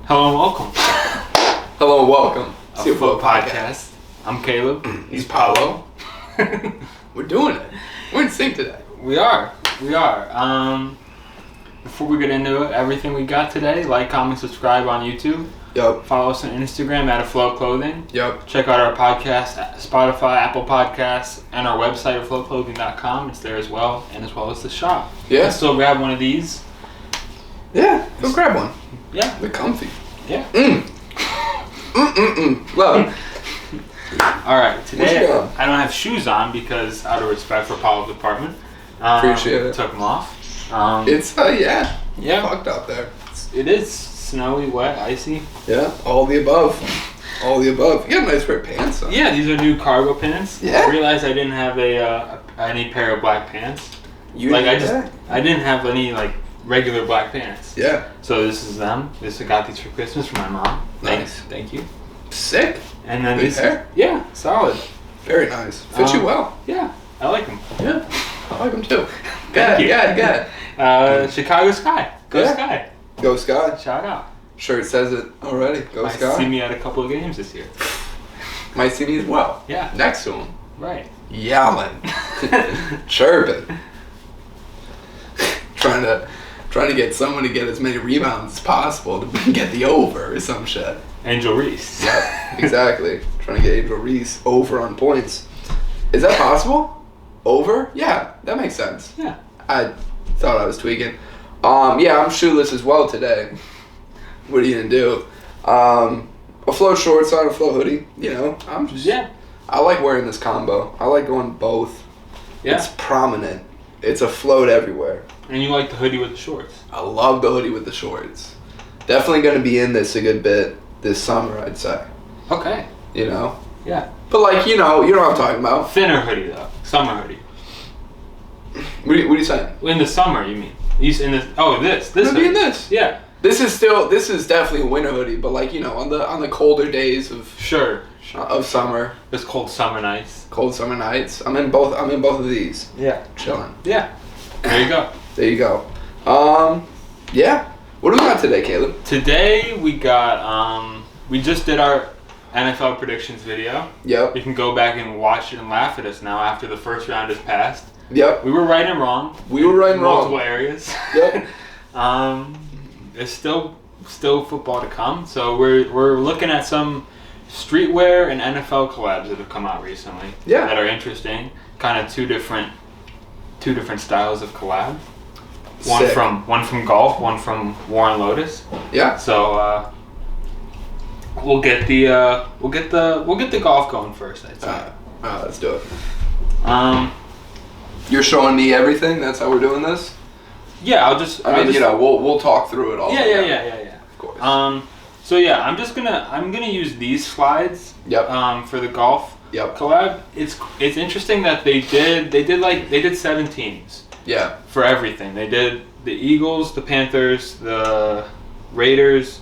Hello and welcome. Hello and welcome. To Foot Podcast. I'm Caleb. He's Paolo. We're doing it. We're in sync today. We are. Before we get into it, everything we got today, like, comment, subscribe on YouTube. Yup. Follow us on Instagram at Afloat Clothing. Yup. Check out our podcast at Spotify, Apple Podcasts, and our website, afloatclothing.com. It's there as well as the shop. Yeah. You can still grab one of these. Yeah. Go grab one. Yeah. They're comfy. Yeah. Love. Alright, today What's I don't have shoes on because out of respect for Paolo's department. Appreciate it. Took them off. It's, yeah. Yeah. Fucked up there. It is snowy, wet, icy. Yeah. All the above. All the above. You got a nice pair of pants on. Yeah, these are new cargo pants. Yeah. I realized I didn't have any pair of black pants. I didn't have any regular black pants. Yeah. So this is them. I got these for Christmas from my mom. Nice. Thank you. Sick. And then Good pair. Yeah, solid. Very nice. Fit you well. Yeah, I like them. Yeah. I like them too. Thank you. Good. Chicago Sky. Go Yeah. Sky. Go Sky. Shout out. Shirt says it already. Go Might Sky. see me at a couple of games this year. Might see me as well. Yeah. Next to him. Right. Yelling. Chirping. Trying to get someone to get as many rebounds as possible to get the over or some shit. Angel Reese. Yeah, exactly. Trying to get Angel Reese over on points. Is that possible? Over? Yeah, that makes sense. Yeah. I thought I was tweaking. Yeah, I'm shoeless as well today. What are you gonna do? A flow shorts on, a flow hoodie. You know, I like wearing this combo. I like going both. Yeah. It's prominent. It's a float everywhere. And you like the hoodie with the shorts. I love the hoodie with the shorts. Definitely gonna be in this a good bit this summer, I'd say. Okay. You know? Yeah. But you know what I'm talking about. Thinner hoodie though. Summer hoodie. What are you saying? In the summer, you mean? This It'll hoodie. be in this. Yeah. This is definitely a winter hoodie, but on the colder days of summer. It's cold summer nights. Cold summer nights. I'm in both of these. Yeah. Chilling. Yeah. There you go. There you go. Yeah. What do we got today, Caleb? Today we got we just did our NFL predictions video. Yep. You can go back and watch it and laugh at us now after the first round is passed. Yep. We were right and wrong. Multiple areas. Yep. There's still football to come, so we're looking at some streetwear and NFL collabs that have come out recently. Yeah. That are interesting. Kind of two different styles of collab. One Sick. from golf, one from Warren Lotas. Yeah. So we'll get the golf going first, I'd say. Let's do it. Um, You're showing me everything. That's how we're doing this. Yeah, we'll talk through it all. Yeah. Of course. So yeah, I'm gonna use these slides. Yep. For the golf. Yep. Collab. It's interesting that they did 7 teams. Yeah. For everything. They did the Eagles, the Panthers, the Raiders.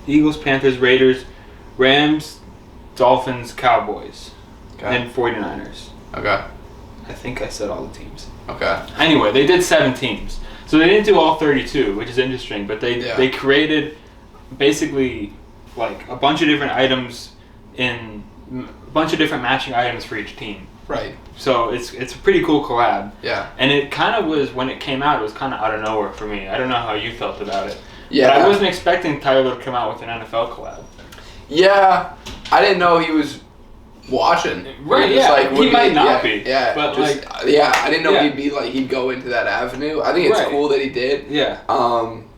Eagles, Panthers, Raiders, Rams, Dolphins, Cowboys, and 49ers. Okay. I think I said all the teams. Okay. Anyway, they did 7 teams. So they didn't do all 32, which is interesting, but they created basically a bunch of different items a bunch of different matching items for each team. Right. So it's a pretty cool collab. Yeah. And it kind of was, when it came out, it was kind of out of nowhere for me. I don't know how you felt about it. Yeah. But I wasn't expecting Tyler to come out with an NFL collab. Yeah. I didn't know he was watching. Right, he might not be. Yeah. But I didn't know he'd go into that avenue. I think it's cool that he did. Yeah.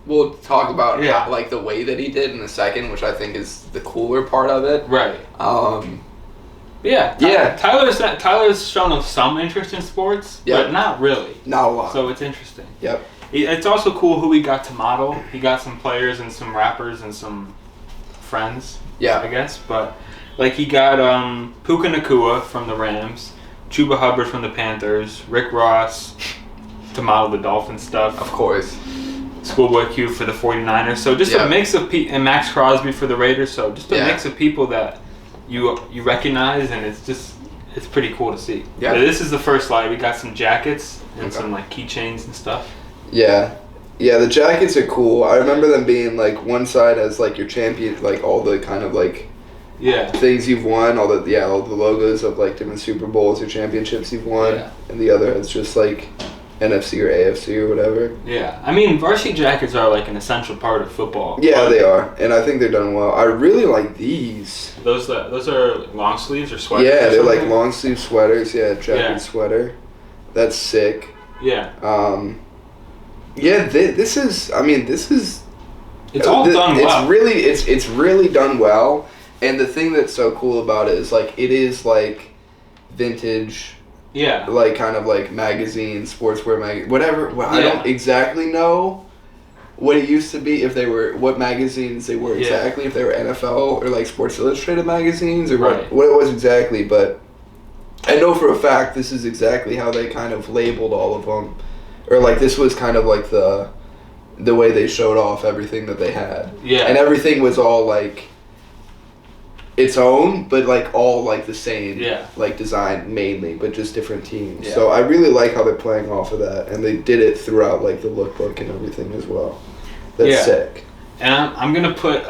We'll talk about how, the way that he did in a second, which I think is the cooler part of it. Right. Yeah. Tyler's shown some interest in sports, but not really. Not a lot. So it's interesting. Yep. It's also cool who he got to model. He got some players and some rappers and some friends. Yeah. I guess, but he got Puka Nacua from the Rams, Chuba Hubbard from the Panthers, Rick Ross to model the Dolphin stuff. Of course. Schoolboy Q for the 49ers. So just a mix of and Max Crosby for the Raiders. So just a mix of people that you recognize, and it's pretty cool to see. Yeah. But this is the first slide. We got some jackets and some keychains and stuff. Yeah. Yeah, the jackets are cool. I remember them being like one side has like your champion, like all the kind of like things you've won, all the logos of like different Super Bowls or championships you've won, and the other has just like NFC or AFC or whatever. Yeah, I mean varsity jackets are like an essential part of football. Yeah, they are, and I think they're done well. I really like these. Those are long sleeves or sweaters? Yeah, they're like long sleeve sweaters. Yeah, jacket sweater. That's sick. Yeah. Yeah, this is. I mean, this is. It's all done well. It's really done well, and the thing that's so cool about it is like it is like vintage. Yeah. Like kind of like magazine, sportswear whatever. Well, I don't exactly know what it used to be, what magazines they were exactly, if they were NFL or like Sports Illustrated magazines or what it was exactly, but I know for a fact this is exactly how they kind of labeled all of them, or like this was kind of like the way they showed off everything that they had. Yeah. And everything was all like its own, but like all like the same like design mainly, but just different teams. So I really like how they're playing off of that, and they did it throughout like the lookbook and everything as well. That's sick. And I'm gonna put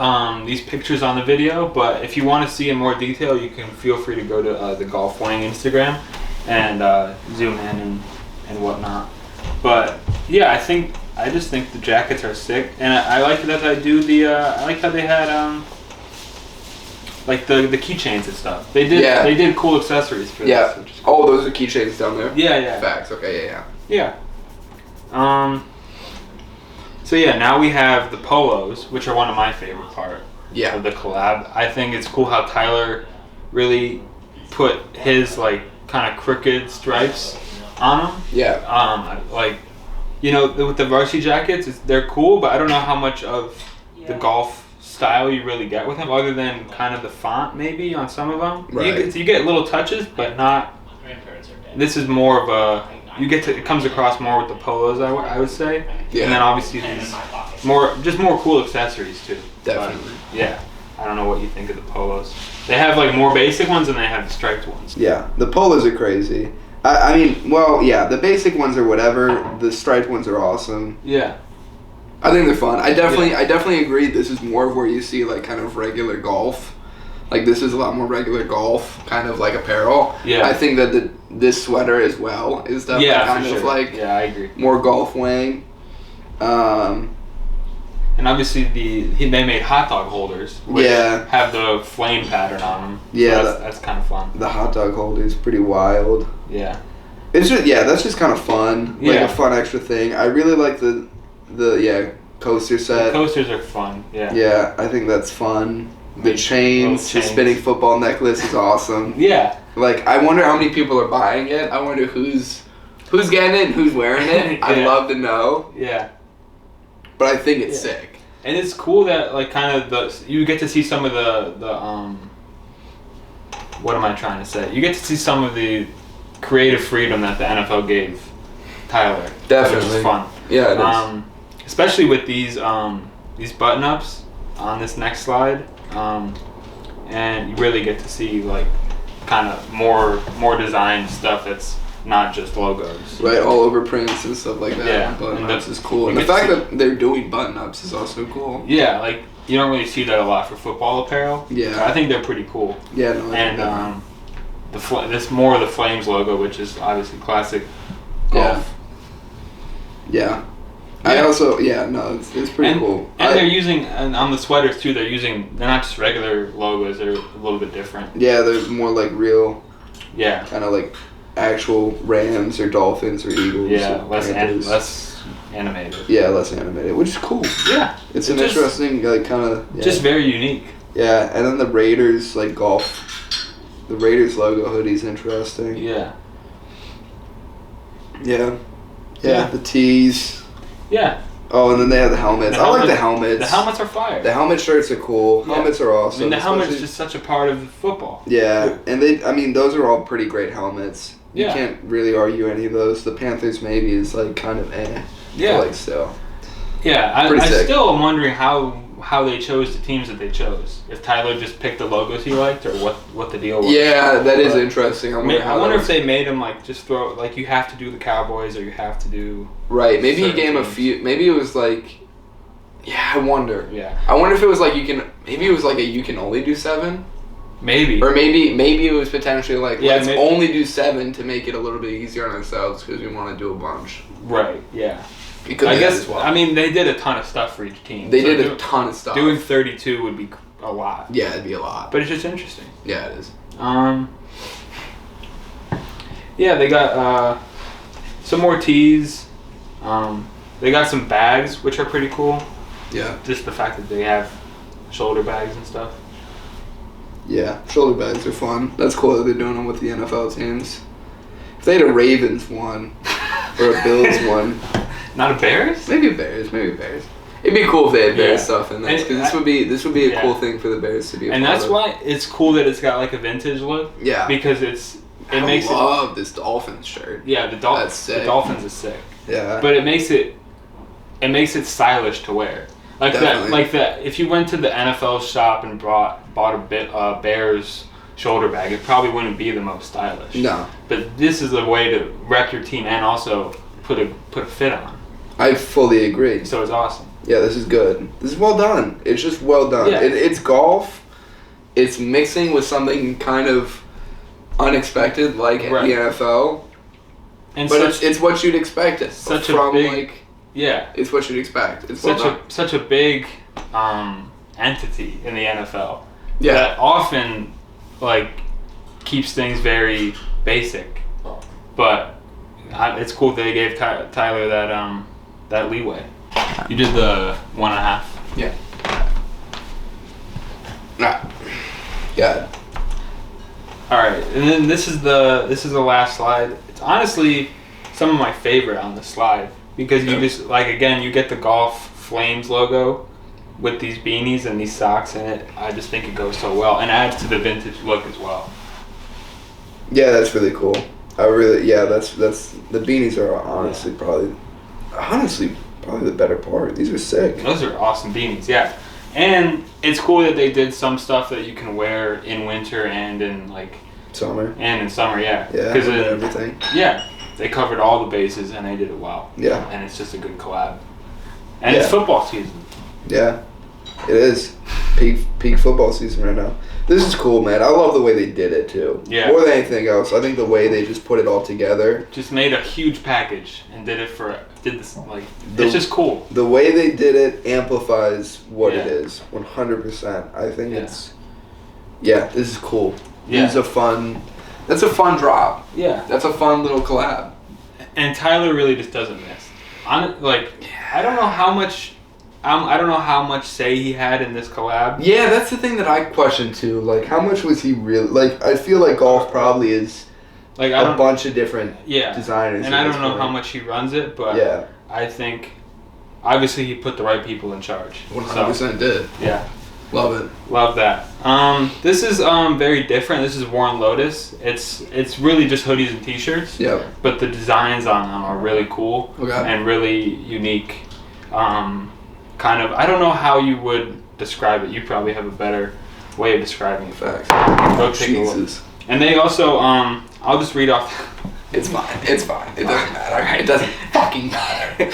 these pictures on the video, but if you want to see in more detail, you can feel free to go to the Golf Wang Instagram and zoom in and whatnot. But yeah, I just think the jackets are sick, and I like that I do the I like how they had like the keychains and stuff. They did cool accessories for this. Which is cool. Oh, those are keychains down there? Yeah. Facts. Okay, yeah. Yeah. So yeah, now we have the polos, which are one of my favorite part of the collab. I think it's cool how Tyler really put his like kind of crooked stripes on them. Yeah. Like, you know, with the varsity jackets, they're cool, but I don't know how much of the golf style you really get with them, other than kind of the font maybe on some of them. Right. You get little touches, but not. This is more of a. It comes across more with the polos, I would say. Yeah. And then obviously these more cool accessories too. Definitely. But, yeah. I don't know what you think of the polos. They have like more basic ones and they have the striped ones. Yeah, the polos are crazy. I mean, well, yeah, the basic ones are whatever. The striped ones are awesome. Yeah. I think they're fun. I definitely agree. This is more of where you see like kind of regular golf. Like this is a lot more regular golf kind of like apparel. Yeah. I think that this sweater as well is definitely kind of like I agree. More golf Wang. And obviously they made hot dog holders which have the flame pattern on them. Yeah, so that's kind of fun. The hot dog holder is pretty wild. Yeah. It's just that's just kind of fun. Like a fun extra thing. I really like the coaster set. The coasters are fun. Yeah. Yeah, I think that's fun. The chains, the spinning football necklace is awesome. Yeah. Like I wonder how many people are buying it. I wonder who's getting it and who's wearing it. I'd love to know. Yeah. But I think it's sick. And it's cool that like kind of you get to see some of the what am I trying to say? You get to see some of the creative freedom that the NFL gave Tyler. Definitely. Which is fun. Yeah, it is. Especially with these button-ups on this next slide. And you really get to see like kind of more design stuff that's not just logos. Right, all over prints and stuff like that. Yeah, button-ups is cool. And the fact that they're doing button-ups is also cool. Yeah, like you don't really see that a lot for football apparel. Yeah. I think they're pretally cool. Yeah, no, and this more of the Flames logo, which is obviously classic golf. Yeah. I also it's pretty cool. And they're using on the sweaters too. They're not just regular logos. They're a little bit different. Yeah, they're more like real. Yeah. Kind of like actual Rams or Dolphins or Eagles. Yeah, less animated. Yeah, less animated, which is cool. Yeah, it's an interesting like kind of just very unique. Yeah, and then the Raiders like golf. The Raiders logo hoodie's interesting. Yeah. Yeah. Yeah. The tees. Yeah. Oh, and then they have the helmets. I like the helmets. The helmets are fire. The helmet shirts are cool. Yeah. Helmets are awesome. I mean, the helmet's just such a part of football. Yeah, and those are all pretty great helmets. You can't really argue any of those. The Panthers maybe is like kind of Yeah. But like still. Yeah, I still am wondering how how they chose the teams that they chose. If Tyler just picked the logos he liked, or what the deal was. Yeah, that is interesting. I wonder if they made him like just throw like you have to do the Cowboys or you have to do. Right. Maybe he gave him a few. Maybe it was like. Yeah, I wonder. Yeah. I wonder if it was like you can. Maybe it was like you can only do 7. Maybe. Or maybe it was potentially like let's maybe. only do 7 to make it a little bit easier on ourselves because we want to do a bunch. Right. Yeah. Because I guess I mean they did a ton of stuff for each team. They did a ton of stuff. Doing 32 would be a lot. Yeah, it'd be a lot. But it's just interesting. Yeah, it is. Yeah, they got some more tees. They got some bags, which are pretty cool. Yeah. Just the fact that they have shoulder bags and stuff. Yeah, shoulder bags are fun. That's cool that they're doing them with the NFL teams. If they had a Ravens one or a Bills one. Not a Bears? Maybe Bears. It'd be cool if they had Bears stuff in this, because this would be a cool thing for the Bears to be. And that's why it's cool that it's got like a vintage look. Yeah. Because I love this Dolphins shirt. Yeah, the Dolphins is sick. Yeah. But it makes it stylish to wear. If you went to the NFL shop and bought a Bears shoulder bag, it probably wouldn't be the most stylish. No. But this is a way to wreck your team and also put a fit on. I fully agree. So it's awesome. Yeah, this is good. This is well done. It's just well done. Yeah. It's golf. It's mixing with something kind of unexpected, like the NFL. And it's what you'd expect. It's what you'd expect. It's such a big entity in the NFL. Yeah. That often keeps things very basic, but it's cool that they gave Tyler that leeway. You did the 1.5. Yeah. Yeah. All right, and then this is the last slide. It's honestly some of my favorite on the slide because you just you get the Golf Flames logo with these beanies and these socks in it. I just think it goes so well and adds to the vintage look as well. Yeah, that's really cool. That's the beanies are honestly probably the better part. These are sick. Those are awesome beanies, yeah. And it's cool that they did some stuff that you can wear in winter and in summer. And in summer, yeah. Yeah, everything. Yeah, they covered all the bases and they did it well. Yeah. And it's just a good collab. And it's football season. Yeah, it is. Peak football season right now. This is cool, man. I love the way they did it too. Yeah. More than anything else, I think the way they just put it all together. Just made a huge package and did this it's just cool. The way they did it amplifies what it is. 100%. I think this is cool. Yeah. That's a fun drop. Yeah. That's a fun little collab. And Tyler really just doesn't miss. I don't know how much. I don't know how much say he had in this collab. Yeah, that's the thing that I question too. How much was he really? I feel like golf probably is a bunch of different designers. And I don't know how much he runs it, but I think obviously he put the right people in charge. 100% did. Yeah. Love it. Love that. This is very different. This is worn Lotas. It's really just hoodies and t-shirts. Yeah. But the designs on them are really cool and really unique. I don't know how you would describe it. You probably have a better way of describing it. Facts. Go take a look. And they also, I'll just read off. It's fine. It doesn't matter. It doesn't fucking matter.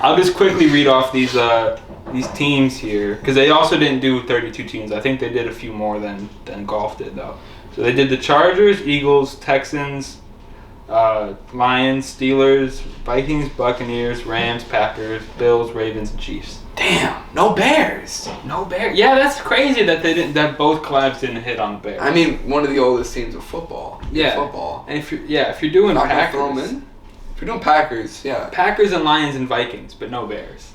I'll just quickly read off these teams here because they also didn't do 32 teams. I think they did a few more than golf did though. So they did the Chargers, Eagles, Texans, Lions, Steelers, Vikings, Buccaneers, Rams, Packers, Bills, Ravens, and Chiefs. Damn, no Bears. Yeah, that's crazy that both collabs didn't hit on the Bears. I mean, one of the oldest teams of football. Yeah. Football. And if you're doing Packers, if you're doing Packers, yeah. Packers and Lions and Vikings, but no Bears.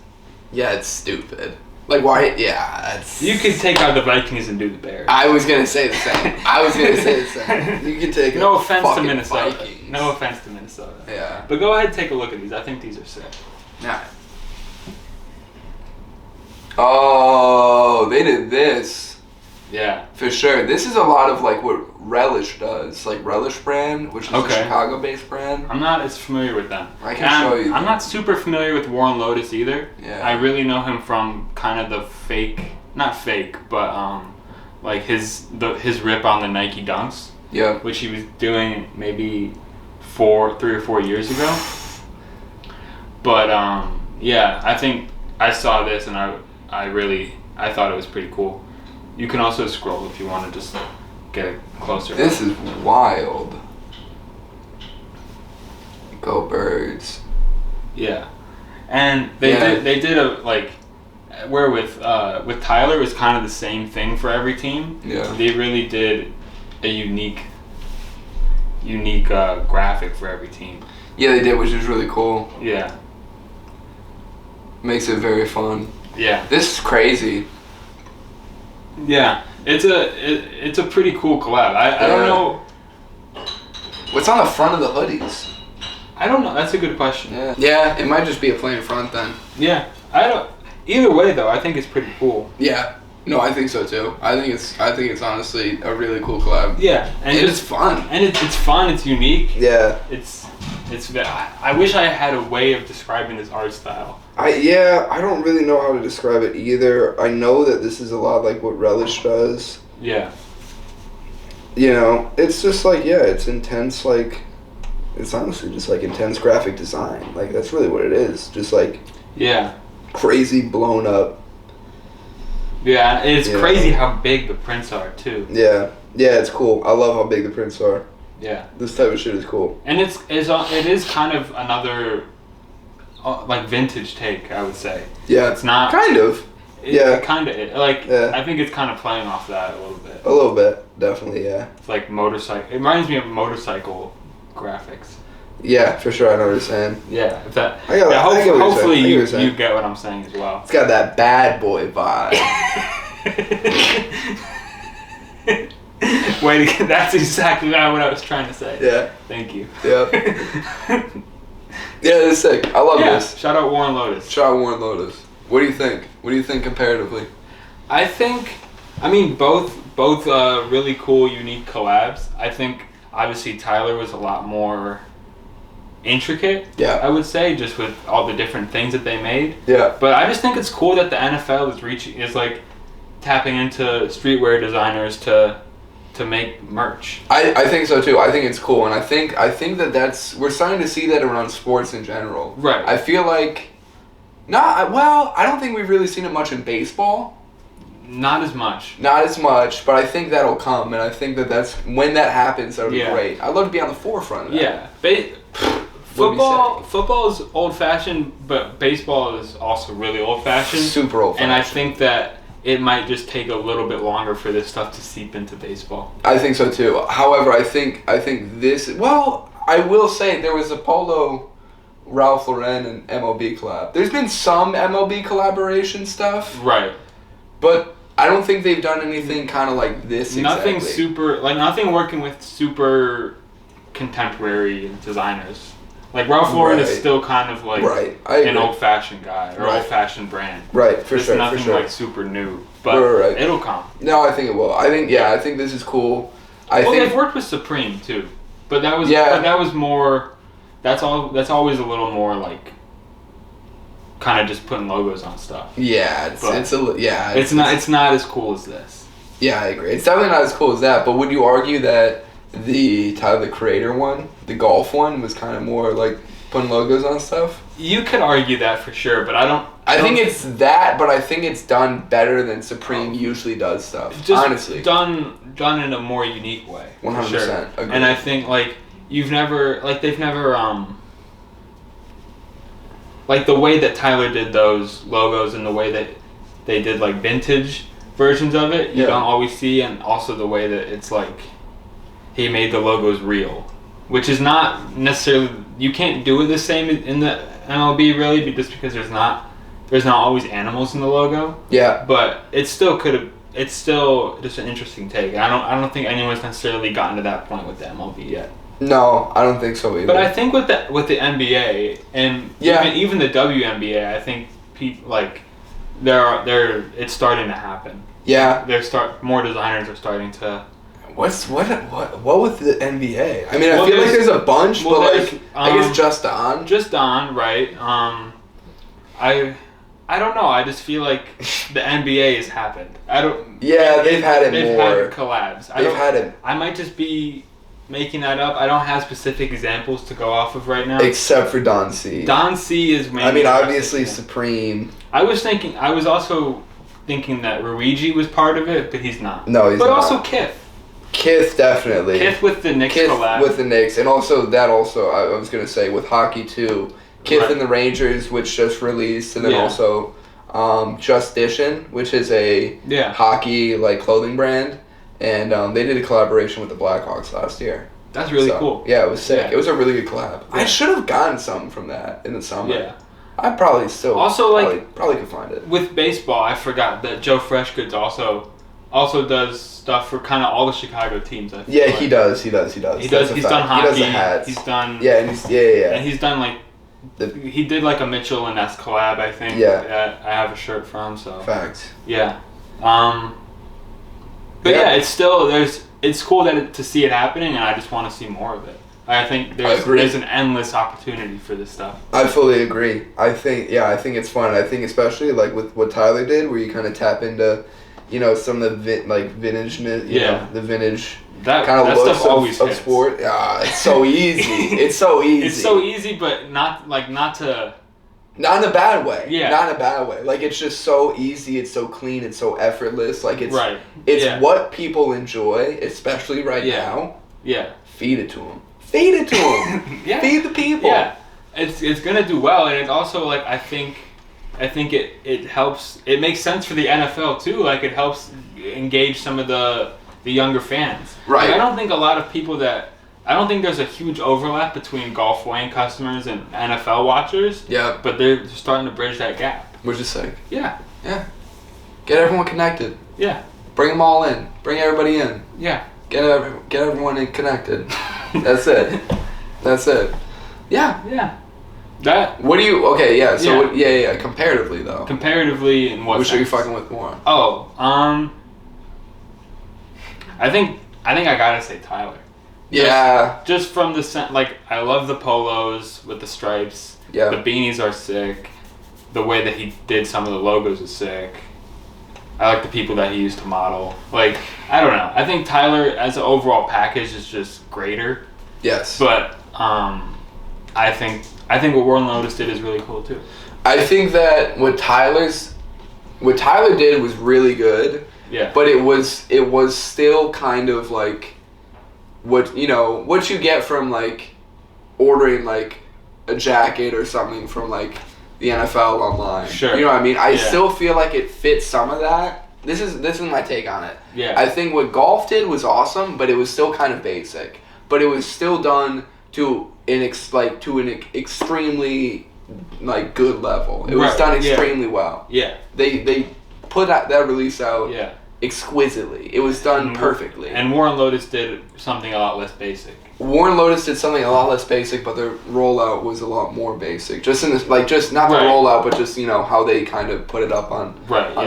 Yeah, it's stupid. Why? Yeah, that's... You could take out the Vikings and do the Bears. I was gonna say the same. You can take no offense to Minnesota. Vikings. No offense to Minnesota. Yeah. But go ahead and take a look at these. I think these are sick. Nah. Oh, they did this. Yeah. For sure. This is a lot of what Relish does, like Relish brand, which is a Chicago-based brand. I'm not as familiar with them. I can show you. I'm not super familiar with Warren Lotas either. Yeah. I really know him from kind of the not fake, but like his rip on the Nike Dunks. Yeah. Which he was doing maybe 3 or 4 years ago. But yeah, I think I saw this and I thought it was pretty cool. You can also scroll if you want to just get it closer. This is wild. Go Birds. Yeah, and they did a like where with Tyler it was kind of the same thing for every team. Yeah. They really did a unique graphic for every team. Yeah, they did, which is really cool. Yeah. Makes it very fun. Yeah. This is crazy. Yeah, it's a pretty cool collab. I don't know. What's on the front of the hoodies? I don't know. That's a good question. Yeah, it might just be a plain front then. Yeah, I don't. Either way though, I think it's pretty cool. Yeah. No, I think so too. I think it's honestly a really cool collab. Yeah, and it's fun. And it's fun. It's unique. Yeah. I wish I had a way of describing this art style. I don't really know how to describe it either. I know that this is a lot like what Relish does. Yeah. You know, it's just like, it's intense, like, it's honestly just like intense graphic design. Like, that's really what it is. Just like, crazy blown up. Yeah, it's crazy how big the prints are too. Yeah, it's cool. I love how big the prints are. Yeah. This type of shit is cool. And it is kind of another like vintage take, I would say. Yeah. It's not kind of. Kind of like I think it's kind of playing off that a little bit. A little bit, definitely, yeah. It's like motorcycle. It reminds me of motorcycle graphics. Yeah, for sure. I know what you're saying. Yeah, if that. Hopefully you get what I'm saying as well. It's got that bad boy vibe. That's exactly what I was trying to say. Yeah. Thank you. Yeah. Yeah, it's sick. I love this. Shout out Warren Lotas. What do you think? What do you think comparatively? I think, both really cool, unique collabs. I think obviously Tyler was a lot more intricate. Yeah. I would say, just with all the different things that they made. Yeah. But I just think it's cool that the NFL is like tapping into streetwear designers to make merch. I think so too. I think it's cool, and I think that we're starting to see that around sports in general. Right. I feel like I don't think we've really seen it much in baseball. Not as much, but I think that'll come, and I think that's when that happens. That'll be great. I'd love to be on the forefront of that. Yeah. Football is old-fashioned, but baseball is also really old-fashioned. Super old-fashioned. And I think that it might just take a little bit longer for this stuff to seep into baseball. I think so too. However, I think this. Well, I will say there was a Polo, Ralph Lauren, and MLB collab. There's been some MLB collaboration stuff. Right. But I don't think they've done anything kind of like this. Nothing nothing working with super contemporary designers. Like Ralph Lauren is still kind of like an old-fashioned guy or old-fashioned brand. Right, for sure. Nothing for sure. like super new, but it'll come. No, I think it will. I think this is cool. They've worked with Supreme too, but that was more. That's always a little more like kind of just putting logos on stuff. Yeah, it's not as cool as this. Yeah, I agree. It's definitely not as cool as that. But would you argue that the Tyler the Creator one, the golf one, was kind of more like putting logos on stuff? You could argue that for sure, but I think it's that, but I think it's done better than Supreme usually does stuff. Just honestly, done in a more unique way. 100%. Sure. And I think they've never like the way that Tyler did those logos and the way that they did like vintage versions of it, you don't always see, and also the way that it's like he made the logos real, which is not necessarily, you can't do it the same in the MLB really, just because there's not always animals in the logo. Yeah. But it's still just an interesting take. I don't think anyone's necessarily gotten to that point with the MLB yet. No, I don't think so either. But I think with the NBA and even the WNBA, I think people like it's starting to happen. Yeah. More designers are starting to What with the NBA? I mean, I feel like there's a bunch, but like I guess Just Don. Just Don, right? I don't know. I just feel like the NBA has happened. I don't. Yeah, they've had it they've more. They've had collabs. They've had it. I might just be making that up. I don't have specific examples to go off of right now. Except for Don C. Don C is mainly. I mean, obviously Supreme. I was also thinking that Luigi was part of it, but he's not. No, he's not. But also Kith. Kith, definitely. Kith with the Knicks collab. With the Knicks, and also I was gonna say with hockey too. Kith and the Rangers, which just released, and then also Just Dishin', which is a hockey like clothing brand, and they did a collaboration with the Blackhawks last year. That's really cool. Yeah, it was sick. Yeah. It was a really good collab. Yeah. I should have gotten something from that in the summer. Yeah. I probably still also probably could find it. With baseball, I forgot that Joe Freshgoods also does stuff for kind of all the Chicago teams. I feel like. He does. He's done hockey. He does the hats. He's done. And he's done like. He did like a Mitchell and Ness collab, I think. Yeah. I have a shirt from. So. Facts. Yeah. But it's cool to see it happening, and I just want to see more of it. I think there's an endless opportunity for this stuff. I fully agree. I think it's fun. I think especially like with what Tyler did, where you kind of tap into, some of the vintage, the vintage kind of looks of sport. Yeah, it's so easy. It's so easy. It's so easy, but not to. Not in a bad way. Yeah. Not in a bad way. Like, it's just so easy. It's so clean. It's so effortless. Like, it's right. It's what people enjoy, especially right now. Yeah. Feed it to them. Feed it to them. Yeah. Feed the people. Yeah. It's gonna do well, and it's also like I think it helps. It makes sense for the NFL too. Like, it helps engage some of the younger fans. Right. Like, I don't think there's a huge overlap between Golf Wang customers and NFL watchers. Yeah. But they're starting to bridge that gap. Which is sick. Yeah. Yeah. Get everyone connected. Yeah. Bring them all in. Bring everybody in. Yeah. Get everyone in connected. That's it. That's it. Yeah. Yeah. That. What do you? Okay. Yeah. So. Yeah. Comparatively though. Comparatively, in what? Which are you fucking with more? Oh. I think I gotta say Tyler. Just from the scent, like, I love the polos with the stripes. Yeah. The beanies are sick. The way that he did some of the logos is sick. I like the people that he used to model. Like, I don't know. I think Tyler, as an overall package, is just greater. Yes. But I think what World Lotas did is really cool too. I think that what Tyler did was really good. Yeah. But it was still kind of like what you get from like ordering like a jacket or something from like the NFL online. Sure. You know what I mean? I still feel like it fits some of that. This is my take on it. Yeah. I think what golf did was awesome, but it was still kind of basic. But it was still done to an extremely like good level. It was done extremely well. Yeah. They put that release out. Yeah. Exquisitely. It was done perfectly. And Warren Lotas did something a lot less basic. Warren Lotas did something a lot less basic, but their rollout was a lot more basic. Just in this, like, just not the rollout, but just how they kind of put it up on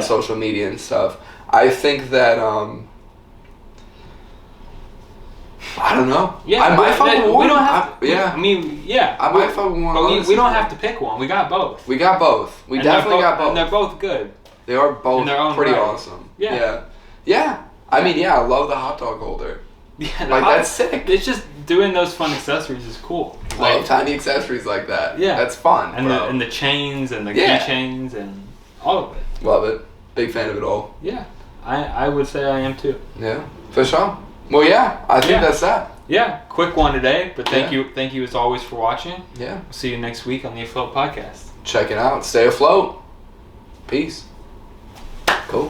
social media and stuff. I think that I don't know. Yeah, I might fuck with Warren. We don't have. I might fuck with Warren Lotas. We don't have to pick one. We got both. We got both. We definitely got both. And they're both good. They are both pretty awesome. Yeah. I mean, I love the hot dog holder. Yeah, that's sick. It's just doing those fun accessories is cool. Love tiny accessories like that. Yeah, that's fun. And the chains and the keychains and all of it. Love it. Big fan of it all. Yeah, I would say I am too. Yeah, for sure. Well, I think that's that. Yeah, quick one today, but thank you as always for watching. Yeah, we'll see you next week on the Afloat Podcast. Check it out. Stay afloat. Peace.